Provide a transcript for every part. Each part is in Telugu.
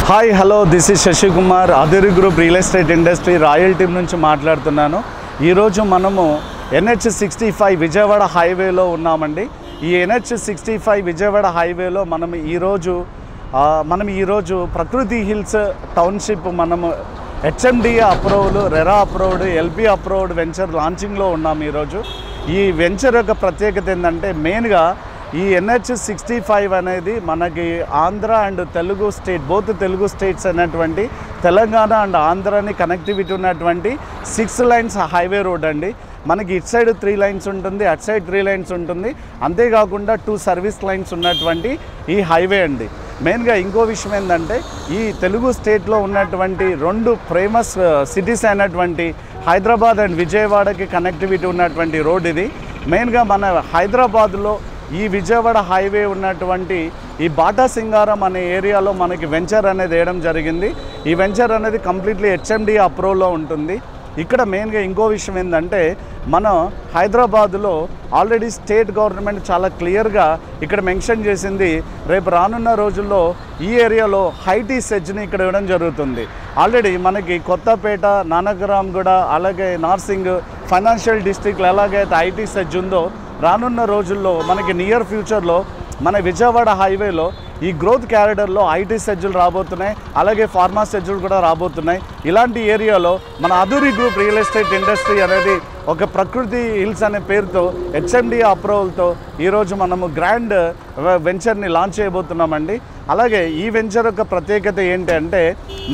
Hi hello this is Shashi Kumar Adiri group real estate industry royal team నుంచి మాట్లాడుతున్నాను. ఈరోజు మనము NH65 విజయవాడ హైవేలో ఉన్నామండి. ఈ NH65 విజయవాడ హైవేలో మనం ఈరోజు ప్రకృతి హిల్స్ టౌన్షిప్ మనము HMDA approved, RERA approved, LP approved venture లాంచింగ్లో ఉన్నాము. ఈరోజు ఈ వెంచర్ యొక్క ప్రత్యేకత ఏంటంటే మెయిన్గా ఈ NH65 అనేది మనకి Andhra and Telugu state both Telugu states అనేటువంటి తెలంగాణ అండ్ ఆంధ్రాని కనెక్టివిటీ ఉన్నటువంటి 6 లైన్స్ హైవే రోడ్ అండి. మనకి ఇటు సైడ్ 3 లైన్స్ ఉంటుంది, అటు సైడ్ 3 లైన్స్ ఉంటుంది. అంతేకాకుండా 2 సర్వీస్ లైన్స్ ఉన్నటువంటి ఈ హైవే అండి. మెయిన్గా ఇంకో విషయం ఏంటంటే ఈ తెలుగు స్టేట్లో ఉన్నటువంటి 2 ఫేమస్ సిటీస్ అయినటువంటి హైదరాబాద్ అండ్ విజయవాడకి కనెక్టివిటీ ఉన్నటువంటి రోడ్ ఇది. మెయిన్గా మన హైదరాబాద్లో ఈ విజయవాడ హైవే ఉన్నటువంటి ఈ బాటా సింగారం అనే ఏరియాలో మనకి వెంచర్ అనేది వేయడం జరిగింది. ఈ వెంచర్ అనేది కంప్లీట్లీ HMDA అప్రూవ్లో ఉంటుంది. ఇక్కడ మెయిన్గా ఇంకో విషయం ఏంటంటే మనం హైదరాబాదులో ఆల్రెడీ స్టేట్ గవర్నమెంట్ చాలా క్లియర్గా ఇక్కడ మెన్షన్ చేసింది, రేపు రానున్న రోజుల్లో ఈ ఏరియాలో హైటీ సెడ్జ్ని ఇక్కడ ఇవ్వడం జరుగుతుంది. ఆల్రెడీ మనకి కొత్తపేట, నానక్రామ్గూడ, అలాగే నార్సింగ్ ఫైనాన్షియల్ డిస్ట్రిక్ట్లో ఎలాగైతే ఐటీ సెడ్జ్ ఉందో రానున్న రోజుల్లో మనకి నియర్ ఫ్యూచర్లో మన విజయవాడ హైవేలో ఈ గ్రోత్ క్యారిడర్లో ఐటీ సెడ్జులు రాబోతున్నాయి, అలాగే ఫార్మా సెడ్జులు కూడా రాబోతున్నాయి. ఇలాంటి ఏరియాలో మన అదిరి గ్రూప్ రియల్ ఎస్టేట్ ఇండస్ట్రీ అనేది ఒక ప్రకృతి హిల్స్ అనే పేరుతో HMDA అప్రూవల్తో ఈరోజు మనము గ్రాండ్ వెంచర్ని లాంచ్ చేయబోతున్నామండి. అలాగే ఈ వెంచర్ యొక్క ప్రత్యేకత ఏంటి అంటే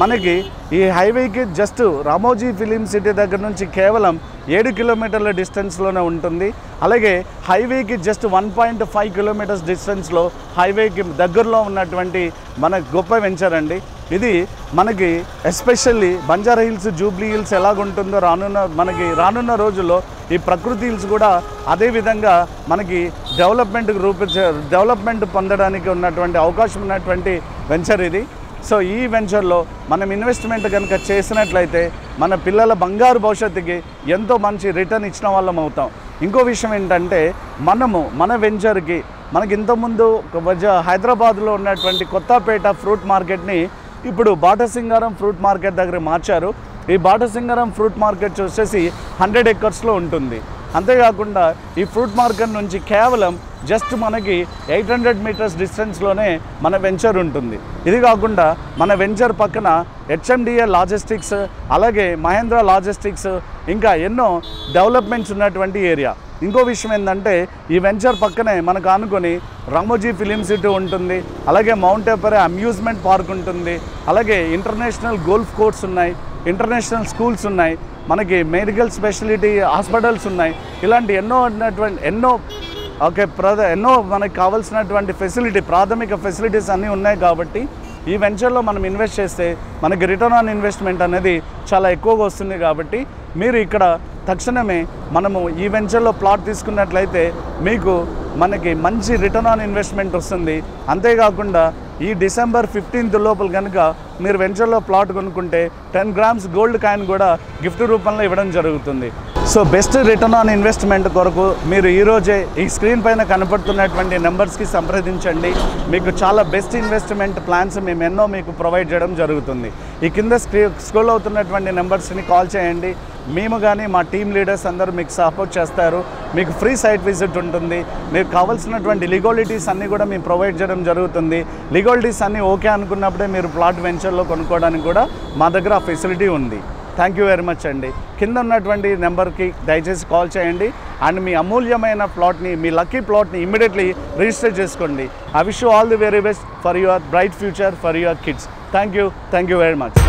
మనకి ఈ హైవేకి జస్ట్ రామోజీ ఫిలిం సిటీ దగ్గర నుంచి కేవలం 7 కిలోమీటర్ల డిస్టెన్స్లోనే ఉంటుంది. అలాగే హైవేకి జస్ట్ 1.5 కిలోమీటర్స్ డిస్టెన్స్లో హైవేకి దగ్గరలో ఉన్నటువంటి మన గొప్ప వెంచర్ అండి. ఇది మనకి especially Banjara Hills, Jubilee Hills ఎలాగుంటుందో రానున్న రోజుల్లో ఈ ప్రకృతి హిల్స్ కూడా అదేవిధంగా మనకి డెవలప్మెంట్ పొందడానికి ఉన్నటువంటి అవకాశం ఉన్నటువంటి వెంచర్ ఇది. సో ఈ వెంచర్లో మనం ఇన్వెస్ట్మెంట్ కనుక చేసినట్లయితే మన పిల్లల బంగారు భవిష్యత్తుకి ఎంతో మంచి రిటర్న్ ఇచ్చిన వాళ్ళం అవుతాం. ఇంకో విషయం ఏంటంటే మన వెంచర్కి మనకి ఇంతకుముందు హైదరాబాద్లో ఉన్నటువంటి కొత్తపేట ఫ్రూట్ మార్కెట్ని ఇప్పుడు బాటసింగారం ఫ్రూట్ మార్కెట్ దగ్గర మార్చారు. ఈ బాటసింగారం ఫ్రూట్ మార్కెట్ వచ్చేసి 100 ఎకర్స్లో ఉంటుంది. అంతేకాకుండా ఈ ఫ్రూట్ మార్కెట్ నుంచి కేవలం జస్ట్ మనకి 800 మీటర్స్ డిస్టెన్స్లోనే మన వెంచర్ ఉంటుంది. ఇది కాకుండా మన వెంచర్ పక్కన HMDA లాజిస్టిక్స్, అలాగే మహేంద్ర లాజిస్టిక్స్, ఇంకా ఎన్నో డెవలప్మెంట్స్ ఉన్నటువంటి ఏరియా. ఇంకో విషయం ఏంటంటే ఈ వెంచర్ పక్కనే మనకు ఆనుకొని రామోజీ ఫిలిం సిటీ ఉంటుంది, అలాగే మౌంట్ ఎపరే అమ్యూజ్మెంట్ పార్క్ ఉంటుంది, అలాగే ఇంటర్నేషనల్ గోల్ఫ్ కోర్ట్స్ ఉన్నాయి, ఇంటర్నేషనల్ స్కూల్స్ ఉన్నాయి, మనకి మెడికల్ స్పెషాలిటీ హాస్పిటల్స్ ఉన్నాయి. ఇలాంటి ఎన్నో మనకి కావాల్సినటువంటి ప్రాథమిక ఫెసిలిటీస్ అన్నీ ఉన్నాయి. కాబట్టి ఈ వెంచర్లో మనం ఇన్వెస్ట్ చేస్తే మనకి రిటర్న్ ఆన్ ఇన్వెస్ట్మెంట్ అనేది చాలా ఎక్కువగా వస్తుంది. కాబట్టి మీరు ఇక్కడ తక్షణమే మనము ఈ వెంచర్లో ప్లాట్ తీసుకున్నట్లయితే మనకి మంచి రిటర్న్ ఆన్ ఇన్వెస్ట్మెంట్ వస్తుంది. అంతేకాకుండా ఈ డిసెంబర్ 15th లోపల కనుక మీరు వెంచర్లో ప్లాట్ కొనుక్కుంటే 10 గ్రామ్స్ గోల్డ్ కాయిన్ కూడా గిఫ్ట్ రూపంలో ఇవ్వడం జరుగుతుంది. So best return on investment కొరకు మీరు ఈరోజే ఈ స్క్రీన్ పైన కనపడుతున్నటువంటి నెంబర్స్కి సంప్రదించండి. మీకు చాలా బెస్ట్ ఇన్వెస్ట్మెంట్ ప్లాన్స్ మేము మీకు ప్రొవైడ్ చేయడం జరుగుతుంది. ఈ కింద స్క్రోల్ అవుతున్నటువంటి నెంబర్స్ని కాల్ చేయండి. మేము కానీ మా టీమ్ లీడర్స్ అందరూ మీకు సపోర్ట్ చేస్తారు. మీకు ఫ్రీ సైట్ విజిట్ ఉంటుంది. మీకు కావాల్సినటువంటి లీగాలిటీస్ అన్నీ కూడా మేము ప్రొవైడ్ చేయడం జరుగుతుంది. లీగాలిటీస్ అన్నీ ఓకే అనుకున్నప్పుడే మీరు ప్లాట్ వెంచర్లో కొనుక్కోవడానికి కూడా మా దగ్గర ఆ ఫెసిలిటీ ఉంది. థ్యాంక్ యూ వెరీ మచ్ అండి. కింద ఉన్నటువంటి నెంబర్కి దయచేసి కాల్ చేయండి అండ్ మీ అమూల్యమైన ప్లాట్ని, మీ లక్కీ ప్లాట్ని ఇమ్మీడియట్లీ రిజిస్టర్ చేసుకోండి. I wish you all the very best for your bright future for your kids. Thank you very much.